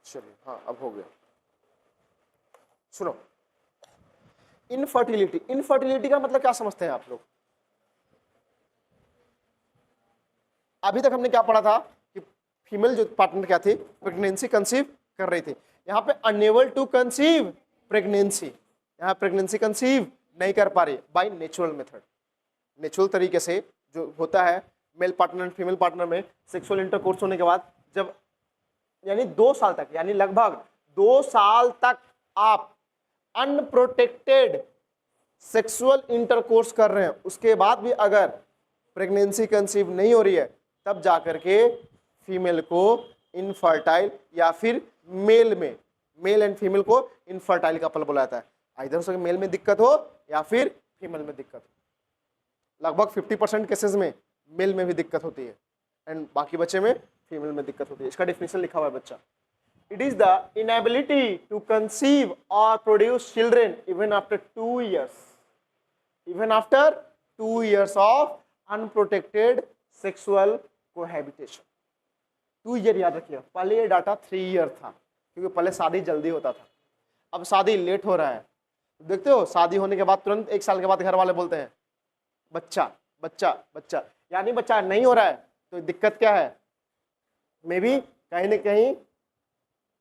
चलिए हाँ अब हो गया। सुनो, इनफर्टिलिटी, इनफर्टिलिटी का मतलब क्या समझते हैं आप लोग? अभी तक हमने क्या पढ़ा था कि फीमेल जो पार्टनर क्या थी, प्रेगनेंसी कंसीव कर रही थी। यहाँ पे अनेबल टू कंसीव प्रेगनेंसी, यहाँ प्रेगनेंसी कंसीव नहीं कर पा रही बाय नेचुरल मेथड। नेचुरल तरीके से जो होता है मेल पार्टनर फीमेल पार्टनर में सेक्सुअल इंटरकोर्स होने के बाद, जब यानी 2 साल तक, यानी लगभग 2 साल तक आप अनप्रोटेक्टेड सेक्सुअल इंटरकोर्स कर रहे हैं, उसके बाद भी अगर प्रेगनेंसी कंसीव नहीं हो रही है, तब जाकर के फीमेल को इनफर्टाइल या फिर मेल में, मेल एंड फीमेल को इनफर्टाइल कपल बोला जाता है। इधर से मेल में दिक्कत हो या फिर फीमेल में दिक्कत हो। लगभग 50% केसेस में मेल में भी दिक्कत होती है एंड बाकी बच्चे में फीमेल में दिक्कत होती है। इसका डेफिनेशन लिखा हुआ है बच्चा, it is the inability to conceive or produce children even after 2 years, even after 2 years of unprotected sexual cohabitation। 2 year याद रखिए, पहले ये डाटा 3 year था क्योंकि पहले शादी जल्दी होता था, अब शादी लेट हो रहा है। देखते हो शादी होने के बाद तुरंत 1 साल के बाद घर वाले बोलते हैं बच्चा बच्चा बच्चा, यानी बच्चा नहीं हो रहा है तो दिक्कत क्या है? मे बी कहीं ना कहीं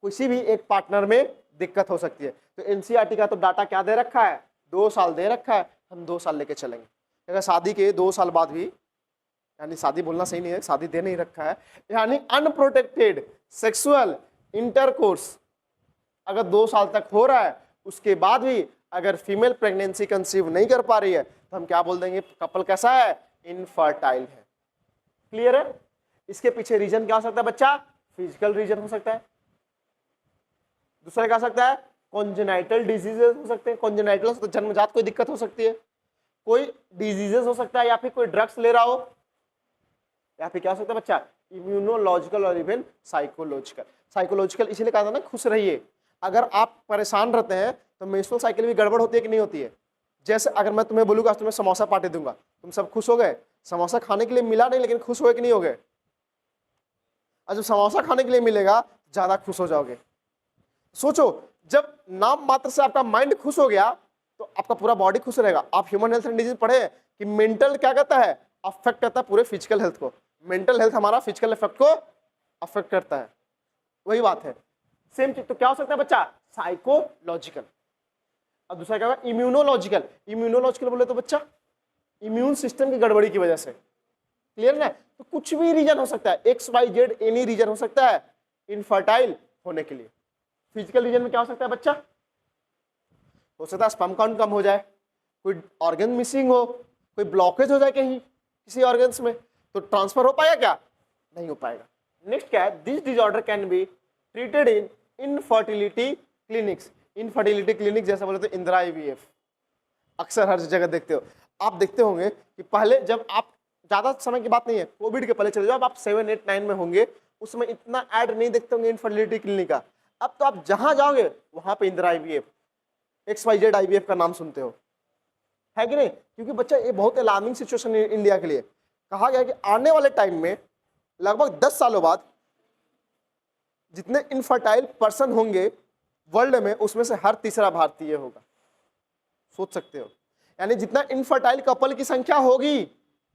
किसी भी एक पार्टनर में दिक्कत हो सकती है। तो एनसीईआरटी का तो डाटा क्या दे रखा है? 2 साल दे रखा है, हम 2 साल लेके चलेंगे। अगर शादी के 2 साल बाद भी, यानी शादी बोलना सही नहीं है, शादी दे नहीं रखा है, यानी अनप्रोटेक्टेड सेक्सुअल इंटरकोर्स अगर 2 साल तक हो रहा है, उसके बाद भी अगर फीमेल प्रेगनेंसी कंसीव नहीं कर पा रही है, तो हम क्या बोल देंगे? कपल कैसा है? इनफर्टाइल है। क्लियर है? इसके पीछे रीजन क्या हो सकता है बच्चा? फिजिकल रीजन हो सकता है, दूसरा क्या हो सकता है? कॉन्जेनाइटल डिजीजेस हो सकते हैं। कॉन्जेनाइटल तो जन्मजात कोई दिक्कत हो सकती है, कोई डिजीजेस हो सकता है, या फिर कोई ड्रग्स ले रहा हो, या फिर क्या हो सकता है बच्चा? इम्यूनोलॉजिकल और इवन साइकोलॉजिकल। साइकोलॉजिकल इसलिए कहा था ना खुश रहिए। अगर आप परेशान रहते हैं तो मेंस्ट्रुअल साइकिल भी गड़बड़ होती है कि नहीं होती है? जैसे अगर मैं तुम्हें बोलूंगा तुम्हें समोसा पार्टी दूंगा, तुम सब खुश हो गए, समोसा खाने के लिए मिला नहीं लेकिन खुश हुए कि नहीं हो गए? और जब समोसा खाने के लिए मिलेगा ज्यादा खुश हो जाओगे। सोचो, जब नाम मात्र से आपका माइंड खुश हो गया तो आपका पूरा बॉडी खुश रहेगा। आप ह्यूमन हेल्थ एंड डिजीज पढ़े कि मेंटल क्या करता है? अफेक्ट करता है पूरे फिजिकल हेल्थ को। मेंटल हेल्थ हमारा फिजिकल इफेक्ट को अफेक्ट करता है, वही बात है। सेम चीज तो क्या हो सकता है बच्चा? साइकोलॉजिकल। अब दूसरा क्या होगा? इम्यूनोलॉजिकल। इम्यूनोलॉजिकल बोले तो बच्चा इम्यून सिस्टम की गड़बड़ी की वजह से। क्लियर ना? तो कुछ भी रीजन हो सकता है, XYZ एनी रीजन हो सकता है इनफर्टाइल होने के लिए। फिजिकल रीजन में क्या हो सकता है बच्चा? हो सकता है स्पर्म काउंट कम हो जाए, कोई ऑर्गन मिसिंग हो, कोई ब्लॉकेज हो जाए कहीं किसी ऑर्गन्स में, तो ट्रांसफर हो पाएगा क्या? नहीं हो पाएगा। नेक्स्ट क्या है? This disorder can be treated in infertility clinics. Infertility clinic जैसे बोले तो इंदिरा IVF अक्सर हर जगह देखते हो। आप देखते होंगे कि पहले जब आप, ज्यादा समय की बात नहीं है, कोविड के पहले चले जाओ, आप 7, 8, 9 में होंगे, उसमें इतना ऐड नहीं देखते होंगे इनफर्टिलिटी क्लिनिक का। अब तो आप जहां जाओगे वहां पे इंदिरा IVF, XYZ IVF का नाम सुनते हो, है कि नहीं? क्योंकि बच्चा ये बहुत अलार्मिंग सिचुएशन है इंडिया के लिए। कहा गया कि आने वाले टाइम में लगभग 10 सालों बाद जितने इनफर्टाइल पर्सन होंगे वर्ल्ड में, उसमें से हर तीसरा भारतीय होगा। सोच सकते हो, यानी जितना इनफर्टाइल कपल की संख्या होगी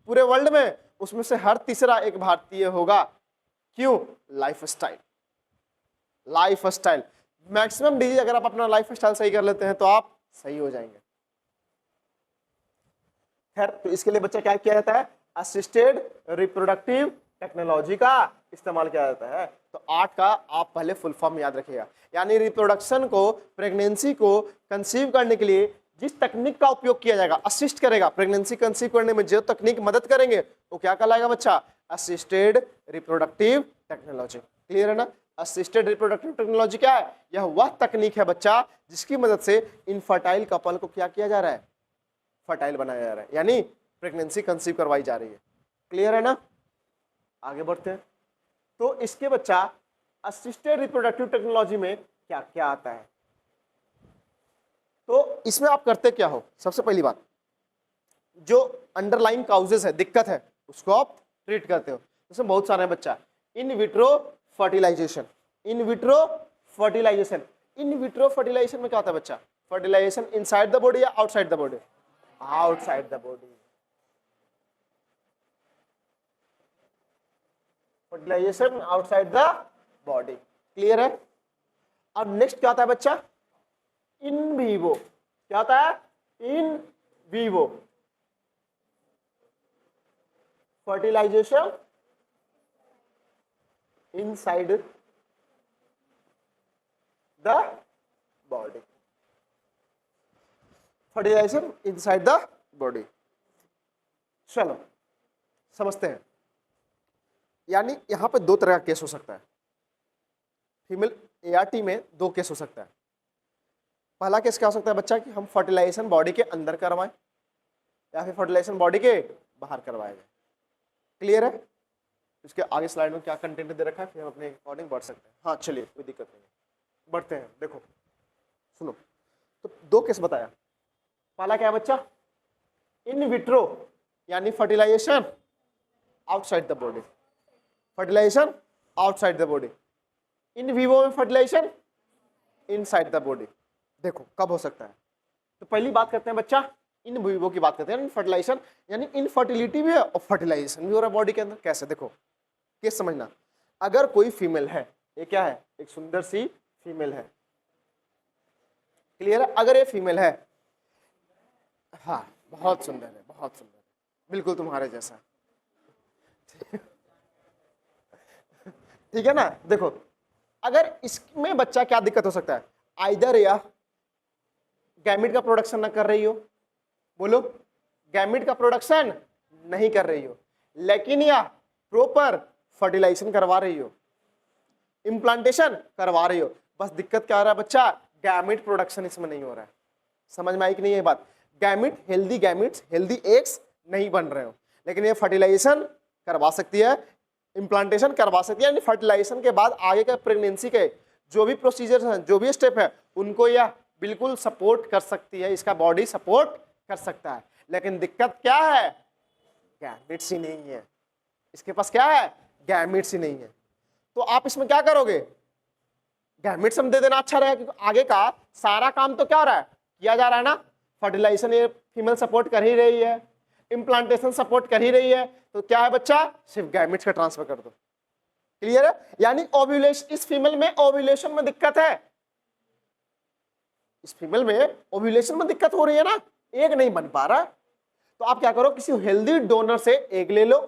पूरे वर्ल्ड में, उसमें से हर तीसरा एक भारतीय होगा। क्यों? लाइफस्टाइल। लाइफस्टाइल, मैक्सिमम डिजीज अगर आप अपना लाइफस्टाइल सही कर लेते हैं तो आप सही हो जाएंगे। खैर, तो इसके लिए बच्चा क्या किया जाता है? असिस्टेड रिप्रोडक्टिव टेक्नोलॉजी का इस्तेमाल किया जाता है। तो 8 का आप पहले फुल फॉर्म याद रखिएगा, यानी रिप्रोडक्शन को, प्रेगनेंसी को कंसीव करने के लिए जिस तकनीक का उपयोग किया जाएगा, असिस्ट करेगा, प्रेगनेंसी कंसीव करने में जो तकनीक मदद करेंगे वो क्या कहलाएगा बच्चा? Assisted reproductive technology. क्लियर है ना? असिस्टेड रिप्रोडक्टिव टेक्नोलॉजी क्या है? यह वह तकनीक है बच्चा जिसकी मदद से इनफर्टाइल कपल को क्या किया जा रहा है? फर्टाइल बनाया जा रहा है, यानी प्रेगनेंसी कंसीव करवाई जा रही है। क्लियर है ना? आगे बढ़ते हैं। तो इसके बच्चा असिस्टेड रिप्रोडक्टिव टेक्नोलॉजी में क्या क्या आता है? तो इसमें आप करते क्या हो? सबसे पहली बात, जो अंडरलाइन काउजेस है, दिक्कत है, उसको आप ट्रीट करते हो। इसमें बहुत सारे बच्चा in vitro fertilisation, in vitro fertilisation. In vitro fertilisation में क्या होता है बच्चा? फर्टिलाइजेशन इनसाइड द बॉडी या outside the body? Outside the body. Fertilisation outside the body, clear है? अब नेक्स्ट क्या होता है बच्चा? In vivo. क्या होता है? In vivo fertilisation inside the body. Fertilisation inside the body. चलो समझते हैं। यानी यहां पे दो तरह का केस हो सकता है। फीमेल एआरटी में दो केस हो सकता है। पहला केस क्या हो सकता है बच्चा कि हम फर्टिलाइजेशन बॉडी के अंदर करवाएं या फिर फर्टिलाइजेशन बॉडी के बाहर करवाए जाए। क्लियर है? इसके आगे स्लाइड में क्या कंटेंट दे रखा है, फिर हम अपने अकॉर्डिंग बढ़ सकते हैं। हाँ चलिए, कोई दिक्कत नहीं है, बढ़ते हैं। देखो सुनो, तो दो केस बताया। पहला क्या है बच्चा? इन विट्रो यानी fertilisation outside the body. Fertilisation outside the body. In vivo में फर्टिलाइजेशन इनसाइड द बॉडी। देखो कब हो सकता है? तो पहली बात करते हैं बच्चा, इन विवो की बात करते हैं। फर्टिलाइजेशन यानी इनफर्टिलिटी भी है और फर्टिलाइजेशन भी हो रहा है बॉडी के अंदर। कैसे? देखो केस समझना। अगर कोई फीमेल है, ये क्या है? एक सुंदर सी फीमेल है। क्लियर है? अगर ये फीमेल है, हाँ बहुत सुंदर है, बहुत सुंदर है, बिल्कुल तुम्हारे जैसा। ठीक है ना? देखो अगर इसमें बच्चा क्या दिक्कत हो सकता है? आइदर या गैमिट का प्रोडक्शन ना कर रही हो, बोलो गैमिट का प्रोडक्शन नहीं कर रही हो, लेकिन या प्रॉपर फर्टिलाइजेशन करवा रही हो, इम्प्लांटेशन करवा रही हो। बस दिक्कत क्या आ रहा है बच्चा? गैमिट प्रोडक्शन इसमें नहीं हो रहा है। समझ में आई कि नहीं ये बात? Gamete, healthy gametes, healthy eggs नहीं बन रहे हो, लेकिन ये फर्टिलाइजेशन करवा सकती है, इम्प्लांटेशन करवा सकती है। यानी फर्टिलाइजेशन के बाद आगे के प्रेगनेंसी के जो भी प्रोसीजर हैं, जो भी स्टेप है, उनको यह बिल्कुल सपोर्ट कर सकती है, इसका बॉडी सपोर्ट कर सकता है। लेकिन दिक्कत क्या है? गैमिट्स ही नहीं है इसके पास। क्या है? गैमिट्स ही नहीं है। तो आप इसमें क्या करोगे? गैमिट्स हम दे देना अच्छा रहेगा, क्योंकि आगे का सारा काम तो क्या हो रहा है? किया जा रहा है ना। फर्टिलाइजेशन ये फीमेल सपोर्ट कर ही रही है, इम्प्लांटेशन सपोर्ट कर ही रही है, तो क्या है बच्चा? सिर्फ गैमिट्स का ट्रांसफर कर दो। क्लियर है? यानी ओव्यूलेशन, इस फीमेल में ओव्यूलेशन में दिक्कत है। इस फीमेल में ओव्यूलेशन में दिक्कत हो रही है ना, एग नहीं बन पा रहा। तो आप क्या करो? किसी हेल्दी डोनर से एग ले लो।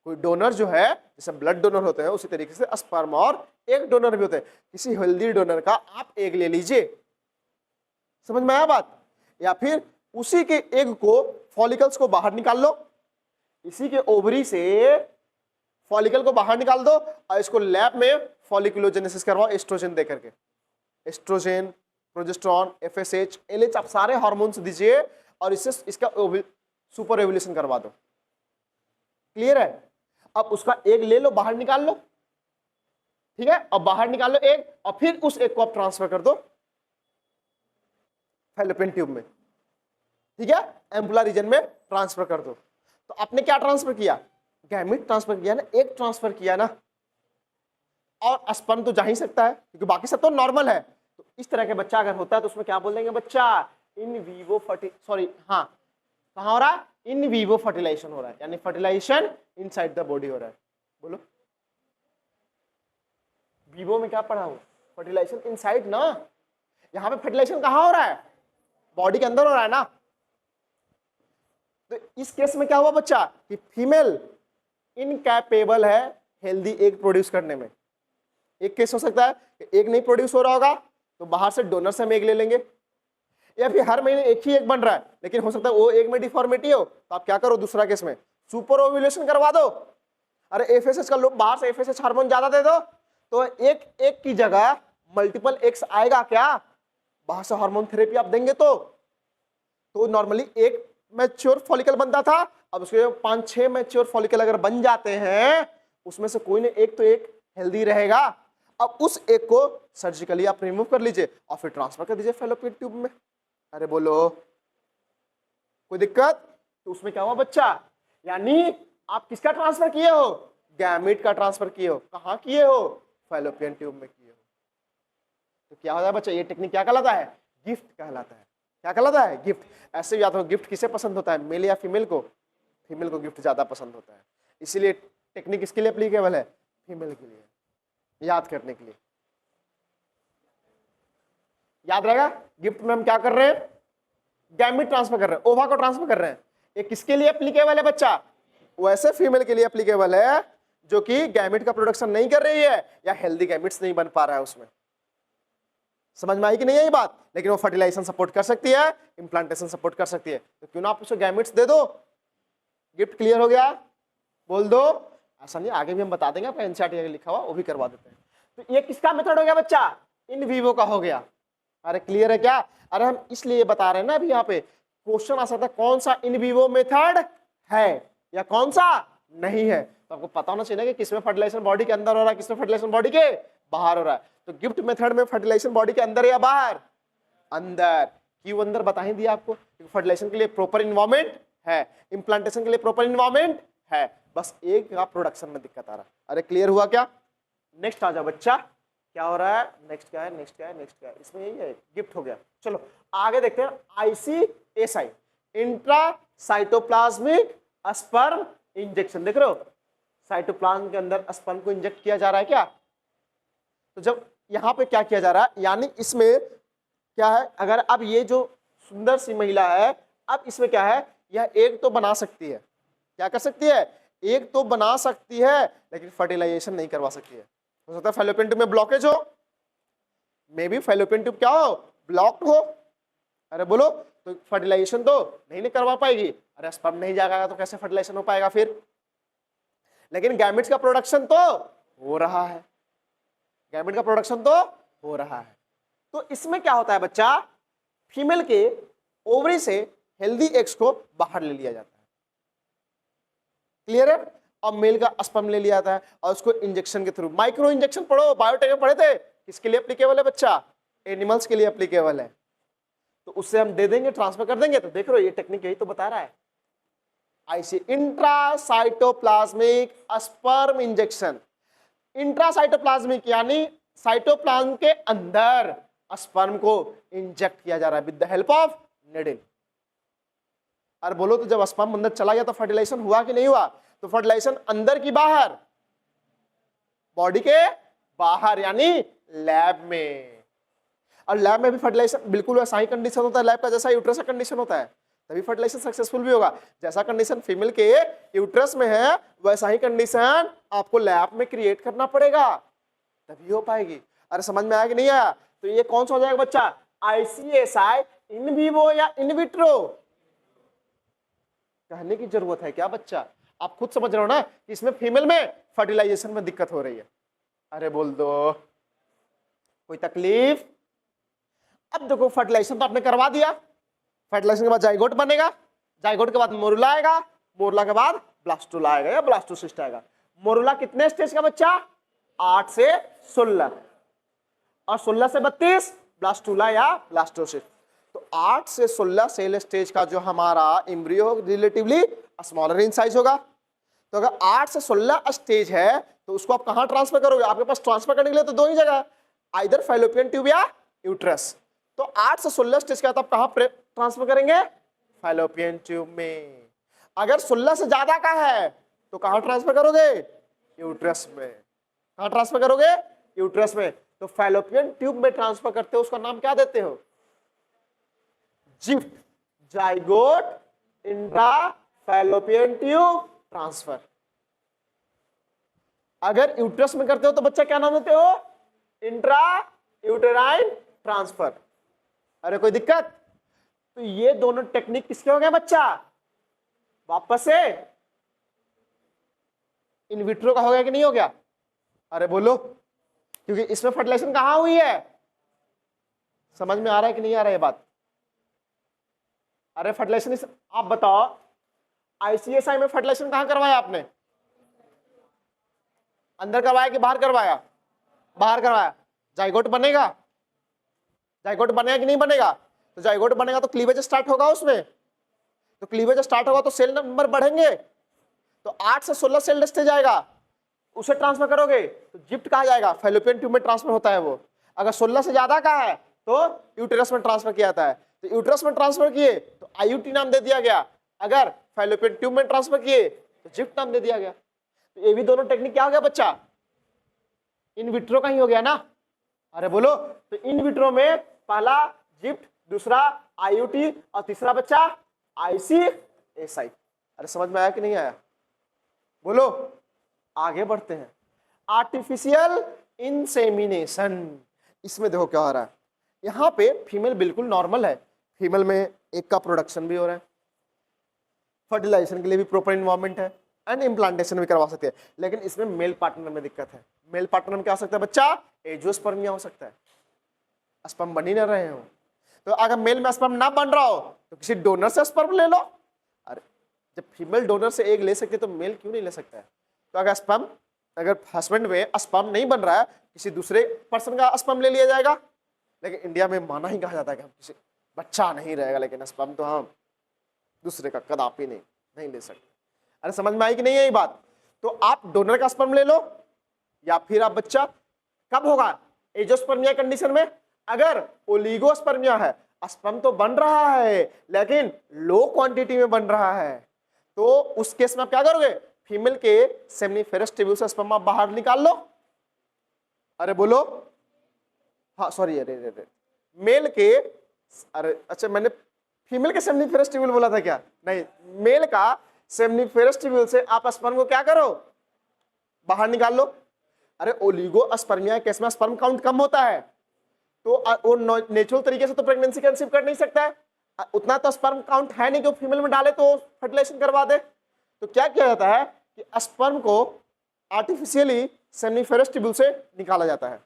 कोई डोनर जो है, जैसे ब्लड डोनर होते हैं, उसी तरीके से स्पर्म और एग डोनर भी होते हैं। किसी हेल्दी डोनर का आप एग ले लीजिए। समझ में आया बात? या फिर उसी के एग को, फॉलिकल्स को बाहर निकाल लो, इसी के ओवरी से फॉलिकल को बाहर निकाल दो और इसको लैब में फॉलिकुलोजेनेसिस करवाओ एस्ट्रोजन दे करके। एस्ट्रोजन, प्रोजेस्टेरॉन, एफएसएच, एलएच, आप सारे हार्मोन्स दीजिए और इससे इसका सुपर एवोल्यूशन करवा दो। क्लियर है? अब उसका एग ले लो, बाहर निकाल लो, ठीक है? अब बाहर निकाल लो एग, और फिर उस एग को आप ट्रांसफर कर दो फैलोपियन ट्यूब में, ठीक है? एम्पुला रीजन में ट्रांसफर कर दो। तो आपने क्या ट्रांसफर किया? गैमिट ट्रांसफर किया ना, एग ट्रांसफर किया ना, और स्पर्म तो जा ही सकता है क्योंकि बाकी सब तो नॉर्मल है। तो इस तरह के बच्चा अगर होता है तो उसमें क्या बोल देंगे बच्चा? इन वीवो हाँ कहाँ हो रहा है? इन वीवो फर्टिलाइजेशन हो रहा है, यानी फर्टिलाइजेशन इनसाइड द बॉडी हो रहा है। बोलो वीवो में क्या पढ़ा हो? फर्टिलाइजेशन इनसाइड ना, यहाँ पे फर्टिलाइजेशन कहाँ हो रहा है? बॉडी के अंदर हो रहा है ना। तो इस केस में क्या हुआ बच्चा कि फीमेल इनकैपेबल है हेल्दी एग प्रोड्यूस करने में। एक केस हो सकता है कि एग नहीं प्रोड्यूस हो रहा होगा तो बाहर से डोनर से हम एग ले लेंगे, या फिर हर महीने एक ही एग बन रहा है लेकिन हो सकता है वो एग में डिफॉर्मिटी हो, तो आप क्या करो? दूसरा केस में सुपर ओव्यूलेशन करवा दो। अरे एफएसएच का लो, बाहर से एफएसएच हार्मोन ज्यादा दे दो तो एक एग की जगह मल्टीपल एग्स आएगा। क्या बाहर से हार्मोन थेरेपी आप देंगे तो नॉर्मली एक मैच्योर फॉलिकल बनता था, अब उसके 5-6 मैच्योर फॉलिकल अगर बन जाते हैं उसमें से कोई ने एक तो एक हेल्दी रहेगा। अब उस एक को सर्जिकली आप रिमूव कर लीजिए और फिर ट्रांसफर कर दीजिए फैलोपियन ट्यूब में। अरे बोलो कोई दिक्कत? तो उसमें क्या हुआ बच्चा? यानी आप किसका ट्रांसफर किए हो? गैमिट का ट्रांसफर किए हो। कहाँ किए हो? फैलोपियन ट्यूब में किए हो। तो क्या होता है बच्चा, ये टेक्निक क्या कहलाता है, गिफ्ट कहलाता है। क्या कहलाता है, गिफ्ट। ऐसे याद हो, गिफ्ट किसे पसंद होता है, मेल या फीमेल को, फीमेल को गिफ्ट ज्यादा पसंद होता है, इसीलिए टेक्निक किसके लिए एप्लीकेबल है, फीमेल के लिए, याद करने के लिए। याद रहेगा, गिफ्ट में हम क्या कर रहे हैं, गैमेट ट्रांसफर कर रहे हैं, ओवा को ट्रांसफर कर रहे हैं। ये किसके लिए एप्लीकेबल है बच्चा, वैसे फीमेल के लिए एप्लीकेबल है जो कि गैमेट का प्रोडक्शन नहीं कर रही है या हेल्दी गैमेट्स नहीं बन पा रहा है उसमें। समझ में आई कि नहीं है ये बात। लेकिन वो फर्टिलाइजेशन सपोर्ट कर सकती है, इम्प्लांटेशन सपोर्ट कर सकती है, तो क्यों ना आप उसे गैमेट्स दे दो। गिफ्ट क्लियर हो गया, बोल दो। ऐसा नहीं, आगे भी हम बता देंगे, आपका एनसीईआरटी लिखा हुआ वो भी करवा देते हैं। तो ये किसका मेथड हो गया बच्चा, इन वीवो का हो गया। अरे क्लियर है क्या, अरे हम इसलिए बता रहे हैं ना, अभी यहाँ पे क्वेश्चन आ सकता है कौन सा इन वीवो मेथड है या कौन सा नहीं है। तो आपको पता होना चाहिए ना कि किसमें फर्टिलाइजेशन बॉडी के अंदर हो रहा है, किसमें फर्टिलाइजेशन बॉडी के बाहर हो रहा है। तो गिफ्ट मेथड में फर्टिलाइजेशन बॉडी के अंदर या बाहर, अंदर। क्यों अंदर बता ही दिया आपको, फर्टिलाइजेशन के लिए प्रॉपर इन्वायरमेंट है, इम्प्लांटेशन के लिए प्रॉपर इन्वायरमेंट है, बस एक का प्रोडक्शन में दिक्कत आ रहा है। अरे क्लियर हुआ क्या। नेक्स्ट आ जाओ बच्चा, क्या हो रहा है, नेक्स्ट क्या है, नेक्स्ट क्या है, नेक्स्ट क्या है, इसमें यही है, गिफ्ट हो गया। चलो आगे देखते हैं, ICSI, इंट्रासाइटोप्लाज्मिक स्पर्म इंजेक्शन। देख रहे हो, साइटोप्लाज्म के अंदर स्पर्म को इंजेक्ट किया जा रहा है क्या। तो जब यहाँ पे क्या किया जा रहा है, यानी इसमें क्या है, अगर अब ये जो सुंदर सी महिला है, अब इसमें क्या है, यह एक तो बना सकती है, क्या कर सकती है, एक तो बना सकती है, लेकिन फर्टिलाइजेशन नहीं करवा सकती है। हो सकता है फैलोपियन ट्यूब में ब्लॉकेज हो, मे बी फैलोपियन ट्यूब क्या हो, ब्लॉक्ड हो। अरे बोलो, तो फर्टिलाइजेशन तो नहीं करवा पाएगी। अरे स्पर्म नहीं जाएगा तो कैसे फर्टिलाइजेशन हो पाएगा फिर। लेकिन गैमेट्स का प्रोडक्शन तो हो रहा है, गैमेट का प्रोडक्शन तो हो रहा है। तो इसमें क्या होता है बच्चा, फीमेल के ओवरी से हेल्दी एग्स को बाहर ले लिया जाता है, क्लियर है, और मेल का स्पर्म ले लिया जाता है और उसको इंजेक्शन के थ्रू, माइक्रो इंजेक्शन पढ़ो, बायोटेक में पढ़े थे, किसके लिए एप्लीकेबल है बच्चा, एनिमल्स के लिए एप्लीकेबल है। तो उससे हम दे देंगे, ट्रांसफर कर देंगे। तो देख रहे हो, ये टेक्निक यही तो बता रहा है, IC intracytoplasmic sperm injection. Intracytoplasmic यानी साइटोप्लाज्म के अंदर स्पर्म को इंजेक्ट किया जा रहा है with the help of needle. अरे बोलो, तो जब स्पर्म अंदर चला गया तो फर्टिलाइजेशन हुआ कि नहीं हुआ, तो फर्टिलाइजेशन अंदर की बाहर, बॉडी के बाहर, यानी लैब में। और लैब में भी फर्टिलाइजेशन बिल्कुल वैसा ही कंडीशन होता है लैब का जैसा यूट्रस का कंडीशन होता है, तभी फर्टिलाइजेशन सक्सेसफुल भी होगा। जैसा कंडीशन फीमेल के यूट्रस में है, वैसा ही कंडीशन आपको लैब में क्रिएट करना पड़ेगा, तभी हो पाएगी। अरे समझ में आया कि नहीं आया। तो ये कौन सा हो जाएगा बच्चा, ICSI इन वीवो या इन विट्रो। कहने की जरूरत है क्या बच्चा, आप खुद समझ रहे हो ना कि इसमें फीमेल में फर्टिलाइजेशन में दिक्कत हो रही है। अरे बोल दो, कोई तकलीफ। अब देखो, फर्टिलाइजेशन तो आपने करवा दिया, फर्टिलाइजेशन के बाद जाइगोट बनेगा, जाइगोट के बाद मोरुला आएगा, मोरुला के बाद ब्लास्टोला आएगा या ब्लास्टोसिस्ट आएगा। मोरुला कितने स्टेज का बच्चा, 8 से 16, और 16 से 32 ब्लास्टोला या ब्लास्टोसिस्ट। तो 8 से 16 सेल स्टेज का जो हमारा embryo relatively smaller in size होगा। तो अगर 8 से 16 स्टेज है तो उसको आप कहां ट्रांसफर करोगे, आपके पास ट्रांसफर करने के लिए तो दो ही जगह, आइदर फैलोपियन ट्यूब या यूट्रस। तो 8 से 16 स्टेज का आप कहां ट्रांसफर करेंगे, फैलोपियन ट्यूब में। अगर 16 से ज्यादा का है तो कहां ट्रांसफर करोगे, यूट्रस में। कहां ट्रांसफर करोगे, यूट्रस में। तो फैलोपियन ट्यूब में ट्रांसफर करते हो, उसका नाम क्या देते हो, gift, zygote intra fallopian tube transfer. अगर यूट्रस में करते हो तो बच्चा क्या नाम देते हो, इंट्रा यूटेराइन ट्रांसफर। अरे कोई दिक्कत। तो ये दोनों टेक्निक किसके हो गए बच्चा, वापस से इन विट्रो का हो गया कि नहीं हो गया। अरे बोलो, क्योंकि इसमें फर्टिलाइजेशन कहां हुई है, समझ में आ रहा है कि नहीं आ रहा है बात। अरे फर्टिलाइजेशन, आप बताओ ICSI में फर्टिलाइजेशन कहां करवाया आपने, अंदर करवाया कि बाहर करवाया, बाहर करवाया। जाइगोट बनेगा, जाइगोट बनेगा कि नहीं बनेगा, तो जाइगोट बनेगा तो क्लीवेज स्टार्ट होगा उसमें, तो क्लीवेज स्टार्ट होगा तो सेल नंबर बढ़ेंगे, तो 8 से 16 सेल स्टेज आएगा, उसे ट्रांसफर करोगे तो जिफ्ट कहा जाएगा, फैलोपियन ट्यूब में ट्रांसफर होता है वो। अगर 16 से ज्यादा का है तो यूटेरस में ट्रांसफर किया जाता है, तो यूटेरस में ट्रांसफर किए तो आईयूटी नाम दे दिया गया, अगर फैलोपियन ट्यूब में ट्रांसफर किए तो जिफ्ट नाम दे दिया गया। तो ये भी दोनों टेक्निक क्या हो गया बच्चा, इन विट्रो का ही हो गया ना। अरे बोलो, तो इन विट्रो में पहला जिफ्ट, दूसरा आईयूटी और तीसरा बच्चा आईसीएसआई। अरे समझ में आया कि नहीं आया? बोलो, आगे बढ़ते हैं। आर्टिफिशियल इंसेमिनेशन, इसमें देखो क्या हो रहा है, यहाँ पे फीमेल बिल्कुल नॉर्मल है, फीमेल में एक का प्रोडक्शन भी हो रहा है, फर्टिलाइजेशन के लिए भी प्रॉपर इन्वायरमेंट है, एंड इम्प्लांटेशन भी करवा सकते हैं, लेकिन इसमें मेल पार्टनर में दिक्कत है। मेल पार्टनर में क्या हो सकता है बच्चा, एजियोस्पर्मिया हो सकता है, स्पर्म बन ही ना रहे हो। तो अगर मेल में स्पर्म ना बन रहा हो तो किसी डोनर से स्पर्म ले लो। अरे जब फीमेल डोनर से एग ले सकती है तो मेल क्यों नहीं ले सकता है? तो अगर स्पर्म, अगर हस्बैंड में स्पर्म नहीं बन रहा है, किसी दूसरे पर्सन का स्पर्म ले लिया जाएगा। लेकिन इंडिया में माना ही कहा जाता है कि हम किसी बच्चा नहीं रहेगा, लेकिन स्पर्म तो हम दूसरे का कदापि नहीं ले सकते। अरे समझ में आई कि नहीं है ये बात? तो आप डोनर का स्पर्म ले लो या फिर आप बच्चा कब होगा, एजियोस्पर्मिया कंडीशन में। अगर ओलिगोस्पर्मिया है, स्पर्म तो बन रहा है लेकिन लो क्वांटिटी में बन रहा है, तो उस केस में आप क्या करोगे, फीमेल के सेमिनिफेरस ट्यूब्यूल से स्पर्म आप बाहर निकाल लो। अरे बोलो, हाँ सॉरी, अरे मेल के, अरे अच्छा मैंने फीमेल के सेमिनिफेरस ट्यूब्यूल बोला था क्या? नहीं, मेल का सेमिनिफेरस ट्यूब्यूल से आप स्पर्म को क्या करो, बाहर निकाल लो। अरे ओलिगोस्पर्मिया केस में स्पर्म काउंट कम होता है, तो वो नेचुरल तरीके से तो प्रेगनेंसी कंसीव कर नहीं सकता है, उतना तो स्पर्म काउंट है नहीं कि वो फीमेल में डाले तो फर्टिलाइजेशन करवा दे। तो क्या किया जाता है कि स्पर्म को आर्टिफिशियली सेमिनिफेरस ट्यूब्यूल से निकाला जाता है,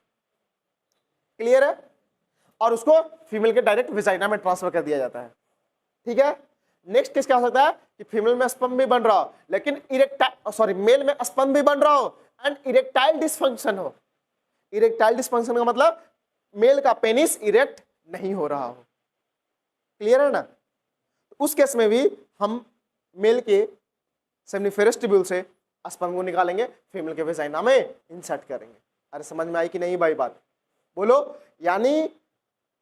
क्लियर है, और उसको फीमेल के डायरेक्ट विजाइना में ट्रांसफर कर दिया जाता है। ठीक है, नेक्स्ट केस क्या हो सकता है कि फीमेल में स्पर्म भी बन रहा हो लेकिन मेल में स्पर्म भी बन रहा हो एंड इरेक्टाइल डिसफंक्शन हो। इरेक्टाइल डिसफंक्शन का मतलब मेल का पेनिस इरेक्ट नहीं हो रहा हो, क्लियर है ना? उस केस में भी हम मेल के सेमिनिफेरस ट्यूब्यूल से स्पर्म को निकालेंगे, फीमेल के वेजाइना में इंसर्ट करेंगे। अरे समझ में आई कि नहीं भाई बात? बोलो, यानी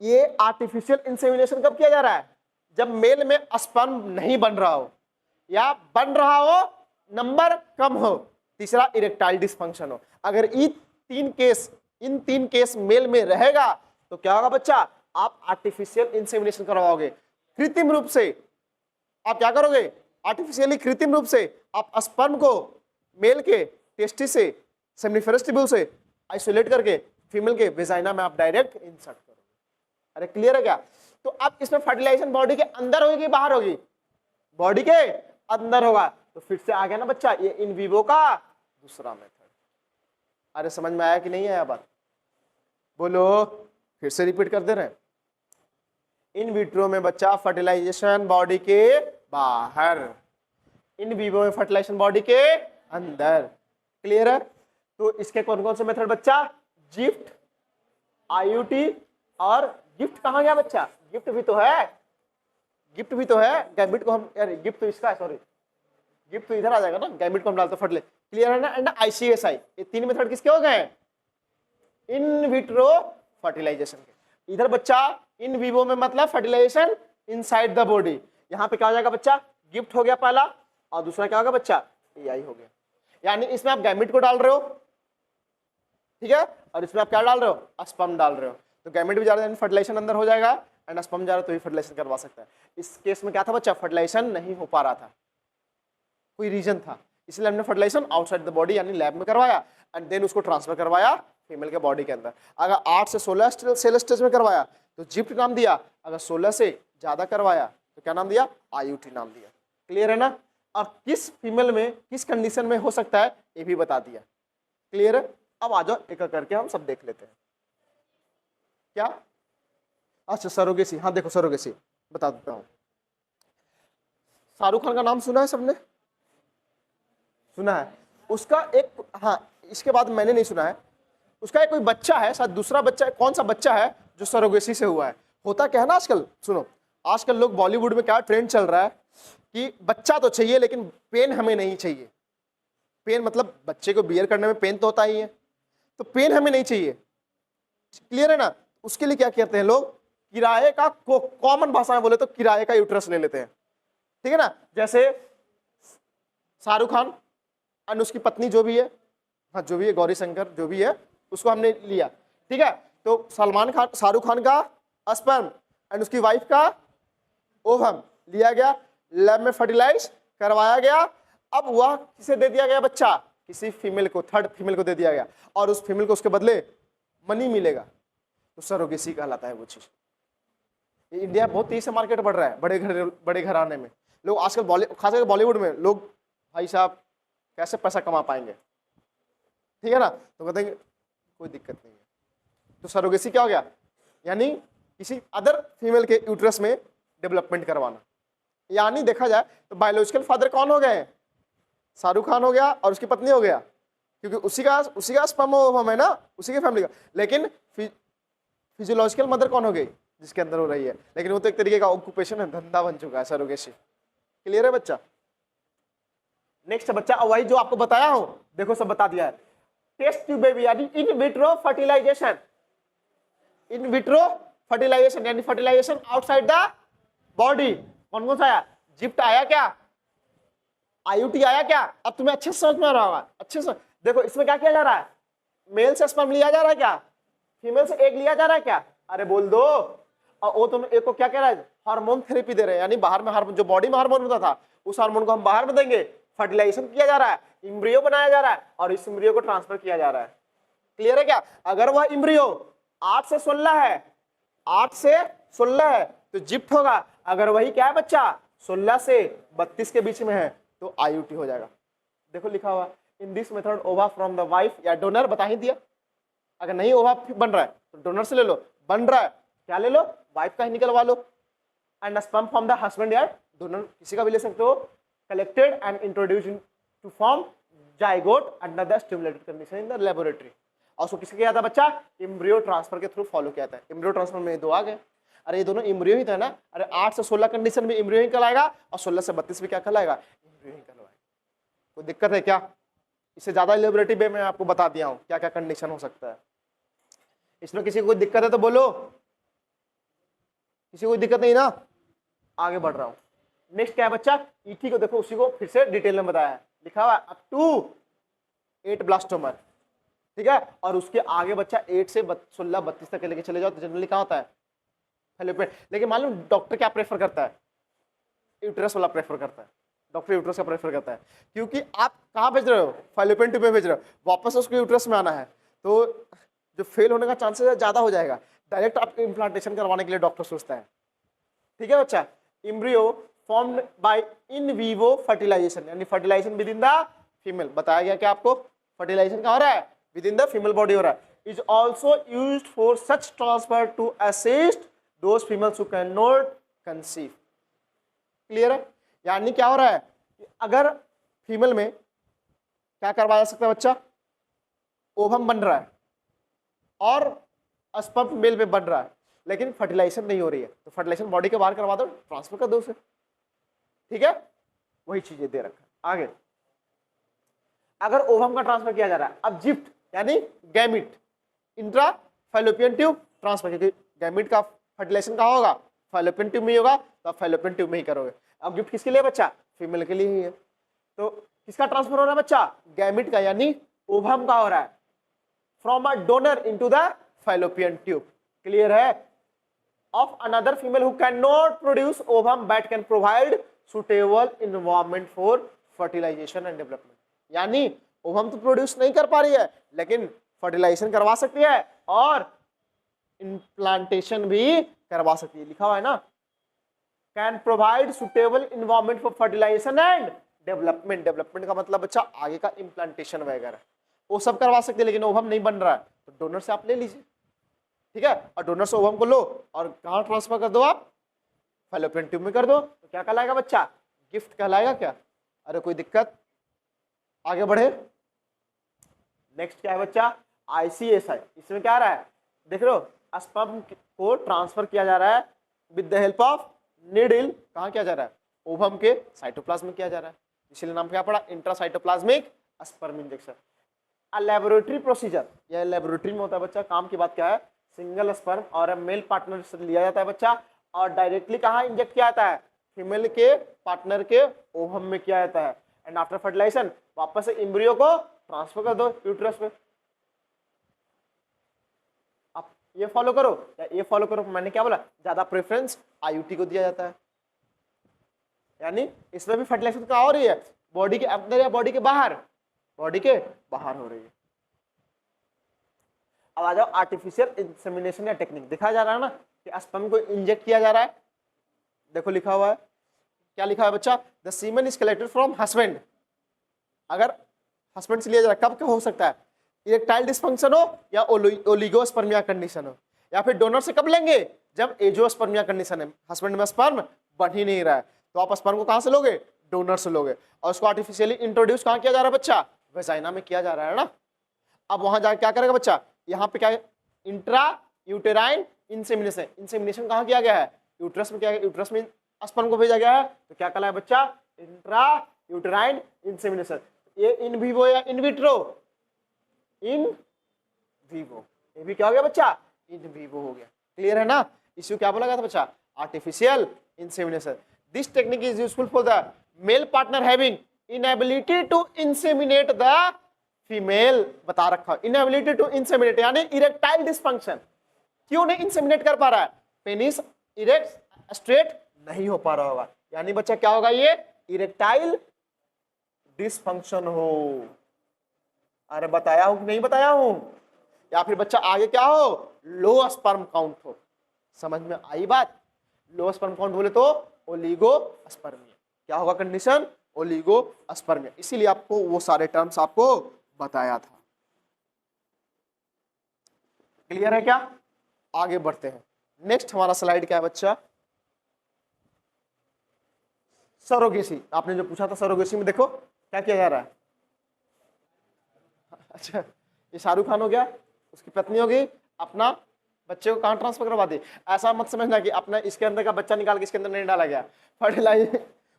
ये आर्टिफिशियल इंसेमिनेशन कब किया जा रहा है, जब मेल में स्पर्म नहीं बन रहा हो या बन रहा हो नंबर कम हो, तीसरा इरेक्टाइल डिसफंक्शन हो। अगर इन तीन केस मेल में रहेगा तो क्या होगा बच्चा, आप आर्टिफिशियल इंसेमिनेशन करवाओगे, कृत्रिम रूप से आप क्या करोगे, आर्टिफिशियली कृत्रिम रूप से आप स्पर्म को मेल के टेस्टिस से सेमिनिफेरस ट्यूब्यूल से आइसोलेट करके फीमेल के वेजाइना में आप डायरेक्ट इंसर्ट करोगे। अरे क्लियर है क्या? तो अब इसमें फर्टिलाइजेशन बॉडी के अंदर होगी कि बाहर होगी, बॉडी के अंदर होगा। तो फिर से आ गया ना बच्चा, ये इन विवो का दूसरा मेथड। अरे समझ में आया कि नहीं आया बात? बोलो, फिर से रिपीट कर दे रहे हैं। इन विट्रो में बच्चा फर्टिलाइजेशन बॉडी के बाहर, इन विवो में फर्टिलाइजेशन बॉडी के अंदर, क्लियर है? तो इसके कौन कौन से मेथड बच्चा, जिफ्ट, आईयूटी और गिफ्ट कहाँ गया बच्चा, गिफ्ट भी तो है, गिफ्ट भी तो है, गैमिट को हम, यार गिफ्ट तो इसका है, सॉरी गिफ्ट तो इधर आ जाएगा ना, गैमिट को हम डालते फर्टिलाइज, क्लियर है ना? एंड आईसीएसआई, ये तीन मेथड किसके हो गए, इन विट्रो फर्टिलाइजेशन के। इधर बच्चा इन विवो में मतलब फर्टिलाइजेशन इनसाइड द बॉडी, यहाँ पे क्या हो जाएगा बच्चा, गिफ्ट हो गया पहला, और दूसरा क्या होगा बच्चा, एआई हो गया। यानी इसमें आप गैमिट को डाल रहे हो, ठीक है, और इसमें आप क्या डाल रहे हो, स्पर्म डाल रहे हो। तो गैमेट भी जा रहा है, फर्टिलाइजेशन अंदर हो जाएगा, एंड स्पर्म जा रहा है तो ही फर्टिलाइजेशन करवा सकता है। इस केस में क्या था बच्चा, फर्टिलाइजेशन नहीं हो पा रहा था, कोई रीजन था, इसलिए हमने फर्टिलाइजेशन आउटसाइड द बॉडी यानी लैब में करवाया, एंड देन उसको ट्रांसफर करवाया फीमेल के बॉडी के अंदर। अगर 8 से 16 सेल स्टेज में करवाया तो जिफ्ट नाम दिया, अगर 16 से ज्यादा करवाया तो क्या नाम दिया, आईयूटी नाम दिया, क्लियर है ना? और किस फीमेल में किस कंडीशन में हो सकता है ये भी बता दिया, क्लियर है? अब आ जाओ एक करके हम सब देख लेते हैं। क्या, अच्छा सरोगेसी, हाँ देखो सरोगेसी बता देता हूँ। शाहरुख खान का नाम सुना है सबने, सुना है? उसका एक, हाँ इसके बाद मैंने नहीं सुना है, उसका एक कोई बच्चा है, शायद दूसरा बच्चा, कौन सा बच्चा है जो सरोगेसी से हुआ है। होता क्या है ना आजकल, सुनो आजकल लोग बॉलीवुड में क्या ट्रेंड चल रहा है कि बच्चा तो चाहिए लेकिन पेन हमें नहीं चाहिए। पेन मतलब बच्चे को बियर करने में पेन तो होता ही है, तो पेन हमें नहीं चाहिए, क्लियर है ना? उसके लिए क्या कहते हैं लोग, किराए का, कॉमन भाषा में बोले तो किराए का यूट्रस ले लेते हैं, ठीक है ना? जैसे शाहरुख खान और उसकी पत्नी जो भी है, हाँ जो भी है, गौरी शंकर जो भी है, उसको हमने लिया, ठीक है? तो सलमान खान, शाहरुख खान का स्पर्म एंड उसकी वाइफ का ओवम लिया गया, लैब में फर्टिलाइज करवाया गया, अब वह किसे दे दिया गया बच्चा, किसी फीमेल को, थर्ड फीमेल को दे दिया गया, और उस फीमेल को उसके बदले मनी मिलेगा, तो सरोगेसी कहलाता है वो चीज। इंडिया बहुत तेजी से मार्केट बढ़ रहा है, बड़े घराने में लोग आजकल, खासकर बॉलीवुड में लोग, भाई साहब कैसे पैसा कमा पाएंगे, ठीक है ना? तो कहते हैं कोई दिक्कत नहीं है। तो सरोगेसी क्या हो गया, यानी किसी अदर फीमेल के यूट्रस में डेवलपमेंट करवाना। यानी देखा जाए तो बायोलॉजिकल फादर कौन हो गए, शाहरुख खान हो गया और उसकी पत्नी हो गया, क्योंकि उसी का स्पर्म ओवम है ना, उसी के फैमिली का। लेकिन फिजियोलॉजिकल मदर कौन हो गई, जिसके अंदर हो रही है, लेकिन वो तो एक तरीके का ऑक्यूपेशन है, धंधा बन चुका है सरोगेसी। क्लियर है बच्चा? नेक्स्ट बच्चा वही जो आपको बताया हूं, देखो सब बता दिया है। टेस्ट ट्यूब बेबी यानी in vitro fertilisation, in vitro fertilisation यानी फर्टिलाइजेशन आउटसाइड द बॉडी। कौन कौन सा आया, जिप्ट आया क्या, आईयूटी आया क्या? अब तुम्हें अच्छे से समझ में आ रहा होगा, अच्छे से देखो। इसमें क्या किया जा रहा है, मेल से स्पर्म लिया जा रहा है क्या, फीमेल से एग लिया जा रहा है क्या? अरे बोल दो। और वो तुम एक को क्या कह रहा है, हार्मोन थेरेपी दे रहे हैं, यानी बाहर में हार्मोन, जो बॉडी में हार्मोन होता था उस हार्मोन को हम बाहर में देंगे, फर्टिलाइजेशन किया जा रहा है, इम्ब्रियो बनाया जा रहा है और इस इम्ब्रियो को ट्रांसफर किया जा रहा है। क्लियर है क्या? अगर वह इम्ब्रियो 8 से 16 है, 8 से 16 है तो जिप्ट होगा। अगर वही क्या है बच्चा 16 से 32 के बीच में है तो आईयूटी हो जाएगा। देखो लिखा हुआ, इन दिस मेथड ओवा फ्रॉम द वाइफ या डोनर, बता ही दिया। अगर नहीं ओवा बन रहा है तो डोनर से ले लो, बन रहा है क्या ले लो, वाइफ का ही निकलवा लो। And sperm from the husband या डोनर, किसी का भी ले सकते हो, collected and introduced to form zygote under the stimulated condition in the laboratory. और उसको किसके किया था बच्चा, इम्ब्रियो ट्रांसफर के थ्रू फॉलो किया था। इम्ब्रियो ट्रांसफर में दो आ गए, अरे ये दोनों इम्ब्रियो ही था ना, अरे 8 से 16 कंडीशन में इम्ब्रियो ही कहलाएगा और 16 से 32 भी क्या कहलाएगा, इम्ब्रियो ही कहलाएगा। कोई दिक्कत है क्या? इससे ज्यादा इलेबोरेटिव वे में आपको बता दिया हूं क्या क्या कंडीशन हो सकता है। इसमें किसी को कोई दिक्कत है तो बोलो, किसी को कोई दिक्कत नहीं ना? आगे बढ़ रहा हूं। नेक्स्ट क्या है बच्चा, ईटी को देखो, उसी को फिर से डिटेल में बताया है, लिखा हुआ अप टू 8 ब्लास्टोमर, ठीक है? और उसके आगे बच्चा 8 से 16 32 तक लेके चले जाओ तो जनरली क्या होता है, फैलोपियन। लेकिन मालूम डॉक्टर क्या प्रेफर करता है, यूट्रस वाला प्रेफर करता है, डॉक्टर यूट्रस का प्रेफर करता है, क्योंकि आप कहाँ भेज रहे हो, फैलोपियन ट्यूब में भेज रहे हो, वापस उसको यूट्रस में आना है तो जो फेल होने का चांसेस ज्यादा हो जाएगा। डायरेक्ट आपको इम्प्लांटेशन करवाने के लिए डॉक्टर सोचता है, ठीक है बच्चा? Embryo formed by in vivo fertilisation, यानी fertilisation within the female. बताया गया कि आपको फर्टिलाइजेशन कहाँ हो रहा है, within the female body हो रहा है। Is also used for such transfer to assist those females who can not conceive. Clear है? यानी क्या हो रहा है कि अगर फीमेल में क्या करवाया जा सकता है बच्चा, ओवम बन रहा है और स्पर्म मेल में बन रहा है, लेकिन फर्टिलाइजेशन नहीं हो रही है, तो फर्टिलाइजेशन बॉडी के बाहर करवा दो, ट्रांसफर कर दो उसे, ठीक है? वही चीजें दे रखा है। आगे अगर ओवम का ट्रांसफर किया जा रहा है, अब जिप्ट यानी gamete, intra fallopian tube transfer, क्योंकि गैमिट का फर्टिलाइजेशन कहाँ होगा, फैलोपियन ट्यूब में ही होगा, तो आप फैलोपियन ट्यूब में ही करोगे। अब गिफ्ट किसके लिए बच्चा, फीमेल के लिए ही है। तो किसका ट्रांसफर हो रहा है बच्चा, गैमिट का, यानी ओवम का हो रहा है, from a donor into the Fallopian tube. Clear है? Of another female who can not produce ovum but can provide suitable environment for fertilisation and development. यानी ओवम तो प्रोड्यूस नहीं कर पा रही है, लेकिन फर्टिलाइजेशन करवा सकती है और इम्प्लांटेशन भी करवा सकती है। लिखा हुआ है ना, can provide suitable environment for fertilisation and development. Development का मतलब बच्चा आगे का इम्प्लांटेशन वगैरह वो सब करवा सकते हैं, लेकिन ओवम नहीं बन रहा है तो डोनर से आप ले लीजिए, ठीक है? और डोनर से ओवम को लो और कहाँ ट्रांसफर कर दो आप, फैलोपियन ट्यूब में कर दो, तो क्या कहलाएगा बच्चा, गिफ्ट कहलाएगा क्या? अरे कोई दिक्कत? आगे बढ़े। नेक्स्ट क्या है बच्चा, ICSI। इसमें क्या आ रहा है, देख रहे हो, स्पर्म को ट्रांसफर किया जा रहा है with the help of needle. कहाँ किया जा रहा है, ओवम के साइटोप्लाज्म में किया जा रहा है, इसलिए नाम क्या पड़ा, intracytoplasmic sperm injection. Laboratory procedure, यह लेबोरेटरी में होता है बच्चा। काम की बात क्या है, सिंगल स्पर्म और मेल पार्टनर से लिया जाता है बच्चा, और डायरेक्टली कहाँ इंजेक्ट किया जाता है, फीमेल के पार्टनर के ओवम में किया जाता है, एंड आफ्टर फर्टिलाइजेशन वापस से एम्ब्रियो को ट्रांसफर कर दो यूट्रस में। आप ये फॉलो करो या ये फॉलो करो, मैंने क्या बोला, ज्यादा प्रेफरेंस आईयूटी को दिया जाता है। यानी इसमें भी फर्टिलाइजेशन कहाँ हो रही है, बॉडी के अंदर या बॉडी के बाहर, बॉडी के बाहर हो रही है। अब आ जाओ आर्टिफिशियल इंसेमिनेशन या टेक्निक। दिखाया जा रहा है ना कि स्पर्म को इंजेक्ट किया जा रहा है, देखो लिखा हुआ है, क्या लिखा है बच्चा, the semen is collected from husband. अगर हस्बैंड से लिया जा रहा है, कब क्या हो सकता है, इरेक्टाइल डिस्फंक्शन हो या ओलिगोस्पर्मिया कंडीशन हो, या फिर डोनर से कब लेंगे, जब एजियोस्पर्मिया कंडीशन है, हस्बैंड में स्पर्म बन ही नहीं रहा है, तो आप स्पर्म को कहां से लोगे, डोनर से लोगे, और उसको आर्टिफिशियली इंट्रोड्यूस कहां किया जा रहा है बच्चा, वेजाइना में किया जा रहा है ना। अब वहां जाकर क्या करेगा बच्चा, यहाँ पे क्या है, इंट्रा यूटेराइन इंसेमिनेशन। इंसेमिनेशन कहाँ किया गया है, यूट्रस में किया गया, यूट्रस में स्पर्म को भेजा गया है, तो क्या कहला है बच्चा, इंट्रा यूटेराइन इंसेमिनेशन। ये इन विवो या इन विट्रो, इन विवो, ये भी क्या हो गया बच्चा, इन विवो हो गया। क्लियर है ना, इश्यू क्या बोला गया था बच्चा, artificial insemination. This technique is useful for the male partner having inability to inseminate the female, बता रखा, इनएबिलिटी टू इंसेमिनेट यानी इरेक्टाइल डिस्फंक्शन, क्यों नहीं इंसेमिनेट कर पा रहा है, पेनिस इरेक्ट स्ट्रेट नहीं हो पा रहा होगा, यानी बच्चा क्या होगा, ये इरेक्टाइल डिस्फंक्शन हो। अरे बताया हूं कि नहीं बताया हूं, या फिर बच्चा आगे क्या हो, लो स्पर्म काउंट हो। समझ में आई बात, लो स्पर्म काउंट बोले तो ओलिगोस्पर्मिया, क्या होगा कंडीशन, ओलिगोस्पर्मिया। इसीलिए आपको वो सारे टर्म्स आपको बताया था। क्लियर है क्या, आगे बढ़ते हैं। नेक्स्ट हमारा स्लाइड क्या है बच्चा, सरोगेसी। आपने जो पूछा था सरोगेसी में देखो क्या किया जा रहा है। अच्छा, ये शाहरुख खान हो गया, उसकी पत्नी हो गई, अपना बच्चे को कहां ट्रांसफर करवा दी। ऐसा मत समझना कि अपना इसके अंदर का बच्चा निकाल के इसके अंदर नहीं डाला गया, फर्टिलाइज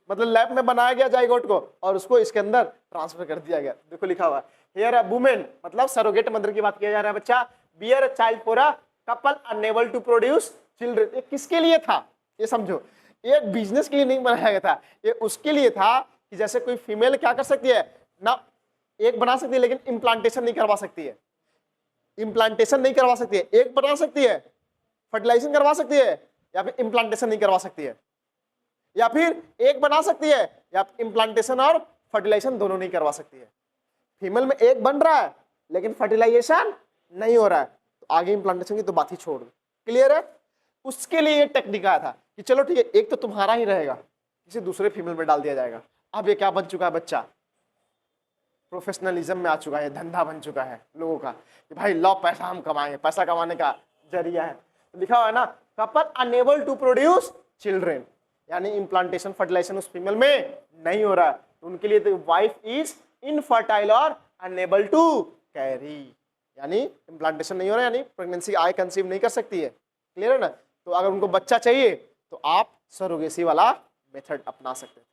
मतलब लैब में बनाया गया जाइगोट को और उसको इसके अंदर ट्रांसफर कर दिया गया। देखो लिखा हुआ हियर अ वुमेन, मतलब सरोगेट मदर की बात किया जा रहा है बच्चा, bear a child for a couple unable to produce children. ये किसके लिए था, ये समझो, ये बिजनेस के लिए नहीं बनाया गया था, ये उसके लिए था कि जैसे कोई फीमेल क्या कर सकती है ना, एक बना सकती है लेकिन इम्प्लांटेशन नहीं करवा सकती है, इम्प्लांटेशन नहीं करवा सकती है, एक बना सकती है, फर्टिलाइजेशन करवा सकती है, या फिर इम्प्लांटेशन नहीं करवा सकती है, या फिर एक बना सकती है या इम्प्लांटेशन और फर्टिलाइजेशन दोनों नहीं करवा सकती है। फीमेल में एक बन रहा है लेकिन फर्टिलाइजेशन नहीं हो रहा है, तो आगे इम्प्लांटेशन की तो बात ही छोड़ दो। क्लियर है, उसके लिए ये टेक्निक आया था कि चलो ठीक है, एक तो तुम्हारा ही रहेगा, किसी दूसरे फीमेल में डाल दिया जाएगा। अब ये क्या बन चुका है बच्चा, प्रोफेशनलिज्म में आ चुका है, धंधा बन चुका है लोगों का कि भाई लो पैसा हम कमाएंगे, पैसा कमाने का जरिया है। तो लिखा हुआ है ना, couple unable to produce children, यानी इम्प्लांटेशन फर्टिलाइजेशन उस फीमेल में नहीं हो रहा है, तो उनके लिए वाइफ इज इनफर्टाइल और अनएबल टू कैरी, यानी इम्प्लांटेशन नहीं हो रहा है, यानी प्रेगनेंसी आए कंसीव नहीं कर सकती है। क्लियर है ना, तो अगर उनको बच्चा चाहिए तो आप सरोगेसी वाला मेथड अपना सकते थे,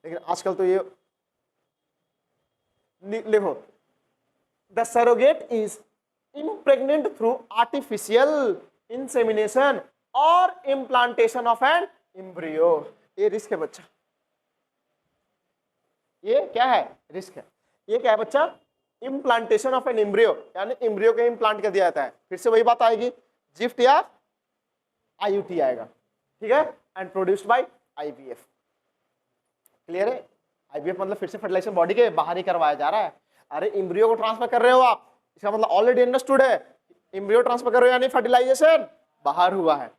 लेकिन आजकल तो ये लिखो, the surrogate is impregnant through artificial insemination or implantation of an embryo. ये रिस्क है बच्चा, ये क्या है, रिस्क है। ये क्या है बच्चा, इम्प्लांटेशन ऑफ एन एम्ब्रियो, यानी एम्ब्रियो के इम्प्लांट कर दिया जाता है। फिर से वही बात आएगी, जिफ्ट या आईयूटी आएगा, ठीक है, and produced by IVF. Clear है, आईवीएफ मतलब फिर से फर्टिलाइजेशन बॉडी के बाहर ही करवाया जा रहा है। अरे एम्ब्रियो को ट्रांसफर कर रहे हो आप, इसका मतलब ऑलरेडी अंडरस्टूड है, एम्ब्रियो ट्रांसफर कर रहे हो यानी फर्टिलाइजेशन बाहर हुआ है।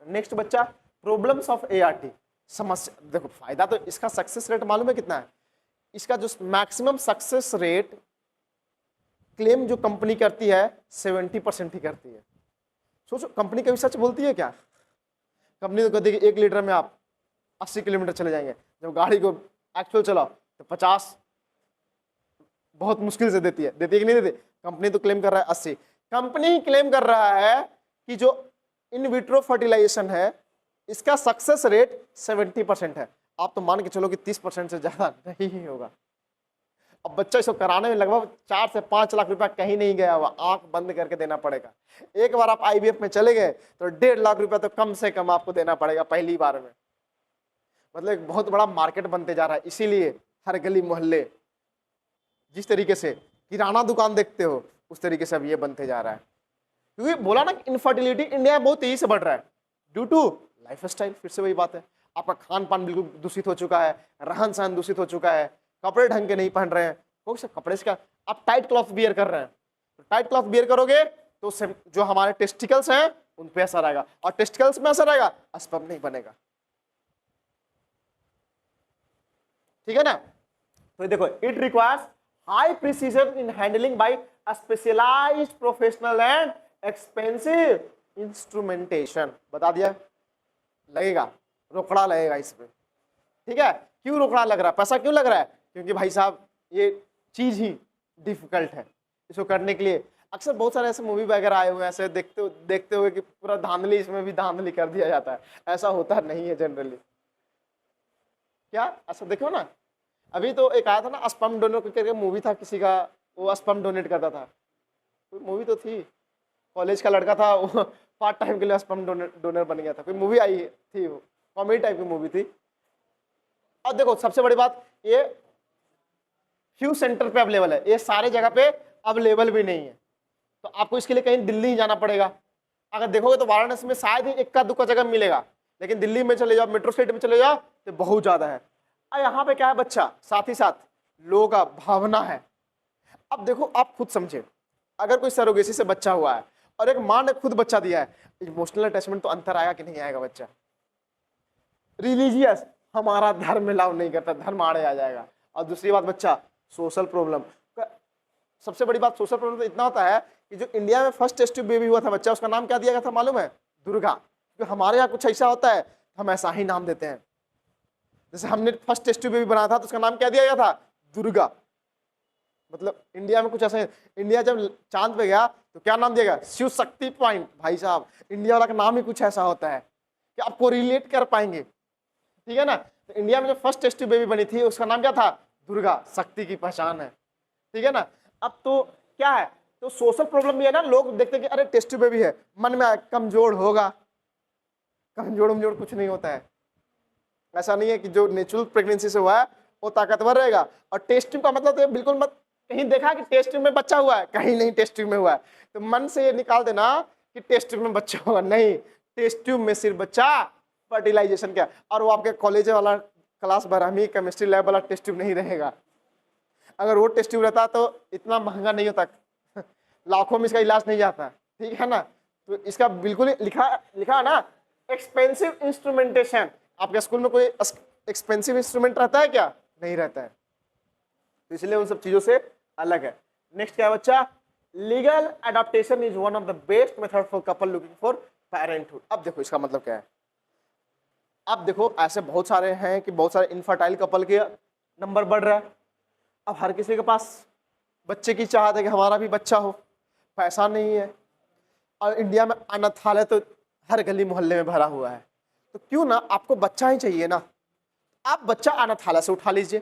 नेक्स्ट बच्चा, प्रॉब्लम्स ऑफ एआरटी। समस्या देखो, फायदा तो इसका सक्सेस रेट मालूम है कितना है, इसका जो मैक्सिमम सक्सेस रेट क्लेम जो कंपनी करती है 70% ही करती है। सोचो कंपनी कभी सच बोलती है क्या, कंपनी तो कहती है कि 1 लीटर में आप 80 किलोमीटर चले जाएंगे, जब गाड़ी को एक्चुअल चलाओ तो 50 बहुत मुश्किल से देती है कि नहीं देती। कंपनी तो क्लेम कर रहा है 80, कंपनी ही क्लेम कर रहा है कि जो इन विट्रो फर्टिलाइजेशन है इसका सक्सेस रेट 70% है। आप तो मान के चलो कि 30% से ज्यादा नहीं ही होगा। अब बच्चा इसको कराने में लगभग 4 से 5 लाख रुपया कहीं नहीं गया हुआ, आंख बंद करके देना पड़ेगा। एक बार आप IVF में चले गए तो 1.5 लाख रुपया तो कम से कम आपको देना पड़ेगा पहली बार में। मतलब एक बहुत बड़ा मार्केट बनते जा रहा है। इसीलिए हर गली मोहल्ले जिस तरीके से किराना दुकान देखते हो उस तरीके से अब ये बनते जा रहा है। क्योंकि बोला ना इनफर्टिलिटी इंडिया में बहुत तेजी से बढ़ रहा है ड्यू टू लाइफ स्टाइल। फिर से वही बात है, आपका खान पान बिल्कुल दूषित हो चुका है, रहन सहन दूषित हो चुका है, कपड़े ढंग के नहीं पहन रहे हैं। कौन से कपड़े से क्या, आप टाइट क्लॉथ बियर कर रहे हैं, तो टाइट क्लॉथ बियर करोगे तो उससे जो हमारे टेस्टिकल्स हैं उन पे असर आएगा, और टेस्टिकल्स में असर आएगा, स्पर्म नहीं बनेगा। ठीक है ना। तो देखो, it requires high precision in handling by a specialized professional and expensive instrumentation. बता दिया, लगेगा रोकड़ा लगेगा इस पे। ठीक है, क्यों रोकड़ा लग रहा है, पैसा क्यों लग रहा है? क्योंकि भाई साहब ये चीज ही डिफिकल्ट है इसको करने के लिए। अक्सर बहुत सारे ऐसे मूवी वगैरह आए हुए हैं, ऐसे देखते हुए कि पूरा धांधली, इसमें भी धांधली कर दिया जाता है। ऐसा होता नहीं है जनरली। क्या ऐसा देखो ना, अभी तो एक आया था ना स्पर्म डोनर करके मूवी था किसी का, वो स्पर्म डोनेट करता था। कोई मूवी तो थी, कॉलेज का लड़का था, वो पार्ट टाइम के लिए स्पर्म डोनर बन गया था। कोई मूवी आई थी, वो कॉमेडी टाइप की मूवी थी। अब देखो सबसे बड़ी बात, ये फ्यू सेंटर पे अवेलेबल है, ये सारे जगह पे अवेलेबल भी नहीं है। तो आपको इसके लिए कहीं दिल्ली ही जाना पड़ेगा। अगर देखोगे तो वाराणसी में शायद ही इक्का दुक्का जगह मिलेगा, लेकिन दिल्ली में चले जाओ, मेट्रो स्टेट में चले जाओ तो बहुत ज्यादा है। और यहाँ पे क्या है बच्चा, साथ ही साथ लोगों का भावना है। अब देखो आप खुद समझे, अगर कोई सरोगेसी से बच्चा हुआ है और एक माँ ने खुद बच्चा दिया है, इमोशनल अटैचमेंट तो अंतर आएगा कि नहीं आएगा? बच्चा रिलीजियस, हमारा धर्म अलाउ नहीं करता, धर्म आड़े आ जाएगा। और दूसरी बात बच्चा सोशल प्रॉब्लम, सबसे बड़ी बात सोशल प्रॉब्लम तो इतना होता है कि जो इंडिया में फर्स्ट टेस्ट ट्यूब बेबी हुआ था बच्चा, उसका नाम क्या दिया गया था मालूम है? दुर्गा। क्योंकि हमारे यहाँ कुछ ऐसा होता है, हम ऐसा ही नाम देते हैं। जैसे हमने फर्स्ट टेस्ट ट्यूब बेबी बनाया था तो उसका नाम क्या दिया गया था? दुर्गा। मतलब इंडिया में कुछ ऐसा है, इंडिया जब चांद पे गया तो क्या नाम दिया गया? शिव शक्ति पॉइंट। भाई साहब इंडिया वाला का नाम ही कुछ ऐसा होता है कि आपको रिलेट कर पाएंगे। ठीक है ना। तो इंडिया में जो फर्स्ट टेस्ट ट्यूब बेबी बनी थी उसका नाम क्या था? दुर्गा, शक्ति की पहचान है। ठीक है ना। अब तो क्या है, तो सोशल प्रॉब्लम भी है ना, लोग देखते हैं कि अरे टेस्ट ट्यूब बेबी है, मन में कमजोर होगा। कमजोर कुछ नहीं होता है। ऐसा नहीं है कि जो नेचुरल प्रेगनेंसी से हुआ है वो ताकतवर रहेगा। और टेस्ट ट्यूब का मतलब तो बिल्कुल मत कहीं देखा कि टेस्ट ट्यूब में बच्चा हुआ है, कहीं नहीं टेस्ट ट्यूब में हुआ है, तो मन से ये निकाल देना कि टेस्ट ट्यूब में बच्चा होगा। नहीं, टेस्ट ट्यूब में सिर्फ बच्चा फर्टिलाइजेशन क्या, और वो आपके कॉलेज वाला क्लास 12वीं केमिस्ट्री लैब वाला टेस्ट ट्यूब नहीं रहेगा। अगर वो टेस्ट ट्यूब रहता तो इतना महंगा नहीं होता, लाखों में इसका इलाज नहीं जाता। ठीक है ना। तो इसका बिल्कुल लिखा है ना, एक्सपेंसिव इंस्ट्रूमेंटेशन। आपके स्कूल में कोई एक्सपेंसिव इंस्ट्रूमेंट रहता है क्या? नहीं रहता है। तो इसलिए उन सब चीजों से अलग है। नेक्स्ट क्या है बच्चा? Legal adaptation is one of the best method for couple looking for parenthood. अब देखो इसका मतलब क्या है। अब देखो ऐसे बहुत सारे हैं कि बहुत सारे इनफर्टाइल कपल के नंबर बढ़ रहा है। अब हर किसी के पास बच्चे की चाहत है कि हमारा भी बच्चा हो, पैसा नहीं है, और इंडिया में अनाथालय तो हर गली मोहल्ले में भरा हुआ है। तो क्यों ना, आपको बच्चा ही चाहिए ना, आप बच्चा अनाथालय से उठा लीजिए।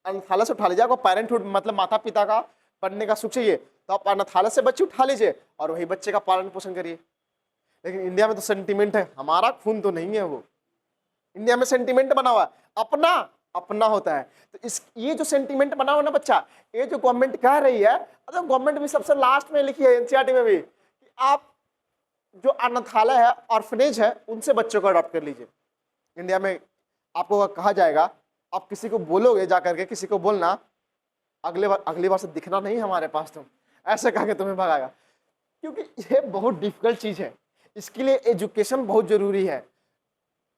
अनाथालय से उठा लीजिए, आपको पेरेंटहुड मतलब माता पिता का बनने का सुख चाहिए तो आप अनाथालय से बच्चे उठा लीजिए और वही बच्चे का पालन पोषण करिए। लेकिन इंडिया में तो सेंटिमेंट है, हमारा खून तो नहीं है वो। इंडिया में सेंटिमेंट बना हुआ है, अपना अपना होता है। तो इस ये जो सेंटिमेंट बना हुआ ना बच्चा, ये जो गवर्नमेंट कह रही है, तो गवर्नमेंट भी सबसे लास्ट में लिखी है एनसीईआरटी में भी कि आप जो अनाथालय है, ऑर्फनेज है, उनसे बच्चों को अडॉप्ट कर लीजिए। इंडिया में आपको कहा जाएगा, आप किसी को बोलोगे जा करके, किसी को बोलना अगली बार से दिखना नहीं हमारे पास, तुम ऐसे कह के तुम्हें भगाएगा। क्योंकि ये बहुत डिफिकल्ट चीज है, इसके लिए एजुकेशन बहुत जरूरी है,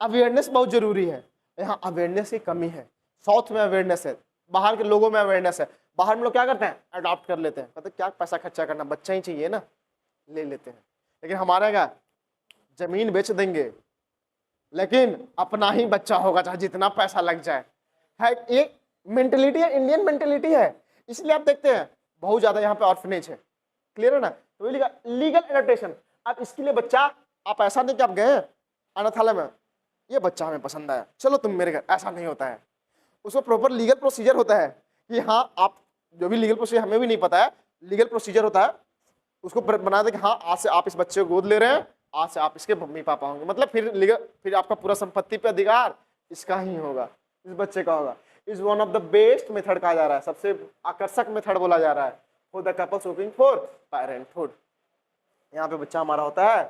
अवेयरनेस बहुत जरूरी है। यहाँ अवेयरनेस की कमी है। साउथ में अवेयरनेस है, बाहर के लोगों में अवेयरनेस है। बाहर में लोग क्या करते हैं? अडॉप्ट कर लेते हैं, कहते क्या पैसा खर्चा करना, बच्चा ही चाहिए ना, ले लेते हैं। लेकिन हमारे क्या, जमीन बेच देंगे लेकिन अपना ही बच्चा होगा चाहे जितना पैसा लग जाए। है एक मेंटेलिटी है, इंडियन मेंटेलिटी है। इसलिए आप देखते हैं बहुत ज्यादा यहाँ पे ऑर्फनेज है। क्लियर है ना। तो लीगल एडॉप्टेशन। अब इसके लिए बच्चा, आप ऐसा नहीं कि आप गए अनाथालय में, ये बच्चा हमें पसंद आया, चलो तुम मेरे घर, ऐसा नहीं होता है। उसको प्रॉपर लीगल प्रोसीजर होता है कि हाँ आप जो भी लीगल प्रोसीजर, हमें भी नहीं पता है, लीगल प्रोसीजर होता है उसको बना दे कि हाँ आज से आप इस बच्चे को गोद ले रहे हैं, आज से आप इसके मम्मी पापा होंगे, मतलब फिर आपका पूरा संपत्ति पे अधिकार इसका ही होगा, इस बच्चे का होगा। Is one of the best method कहा जा रहा है, सबसे आकर्षक मेथड बोला जा रहा है for the couples hoping for parenthood. यहाँ पे बच्चा हमारा होता है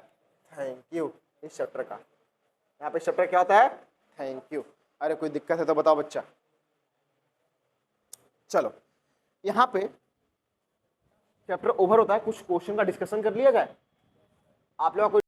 थैंक यू इस चैप्टर का। यहाँ पे चैप्टर क्या होता है? Thank you. अरे कोई दिक्कत है तो बताओ बच्चा। चलो यहाँ पे चैप्टर ओवर होता है, कुछ क्वेश्चन का डिस्कशन कर लिया जाए। आप लोग